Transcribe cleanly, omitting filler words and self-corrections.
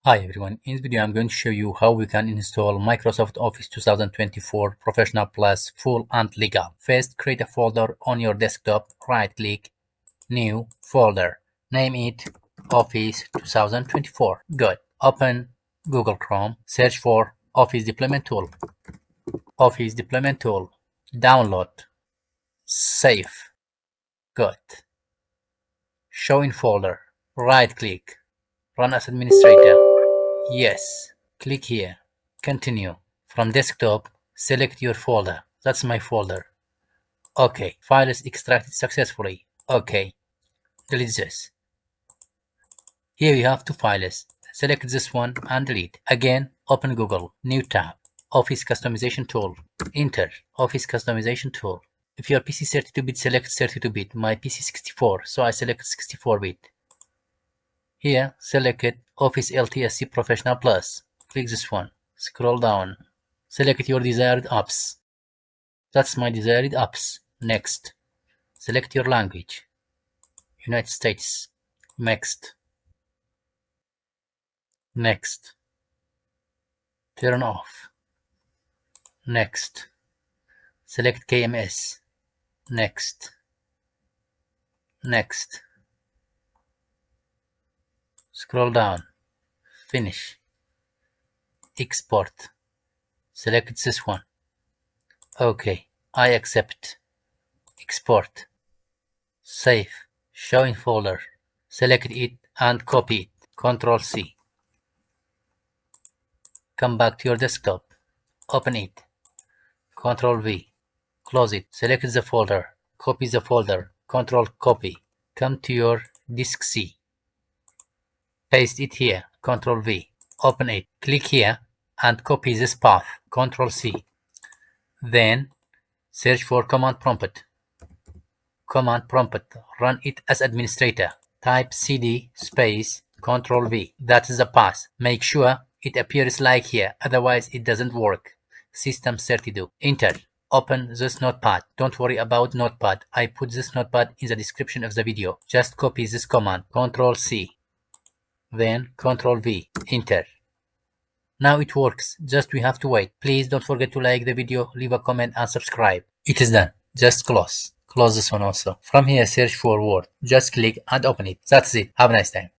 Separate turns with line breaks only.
Hi everyone, in this video I'm going to show you how we can install Microsoft Office 2024 Professional Plus Full and Legal. First, create a folder on your desktop, right-click, New Folder. Name it Office 2024. Good. Open Google Chrome, search for Office Deployment Tool. Office Deployment Tool. Download. Save. Good. Show in folder. Right-click. Run as administrator. Yes. Click here. Continue. From desktop, select your folder. That's my folder. OK. File is extracted successfully. OK. Delete this. Here you have two files. Select this one and delete. Again, open Google. New tab. Office Customization Tool. Enter. Office Customization Tool. If your PC 32-bit, select 32-bit. My PC 64, so I select 64-bit. Here, select it, Office LTSC Professional Plus. Click this one. Scroll down. Select your desired apps. That's my desired apps. Next. Select your language. United States. Next. Next. Turn off. Next. Select KMS. Next. Next. Scroll down. Finish. Export. Select this one. OK. I accept. Export. Save. Show in folder. Select it and copy it. Ctrl C. Come back to your desktop. Open it. Ctrl V. Close it. Select the folder. Copy the folder. Ctrl copy. Come to your disk C. Paste it here. Ctrl V. Open it. Click here and copy this path. Ctrl C. Then search for command prompt. Command prompt. Run it as administrator. Type cd space Ctrl V. That is the path. Make sure it appears like here, otherwise it doesn't work. System 32. Enter. Open this notepad. Don't worry about notepad. I put this notepad in the description of the video. Just copy this command. Ctrl C. Then Ctrl V. Enter. Now it works. Just we have to wait. Please don't forget to like the video, leave a comment and subscribe. It is done. Just close. Close this one also. From here search for Word. Just click and open it. That's it. Have a nice time.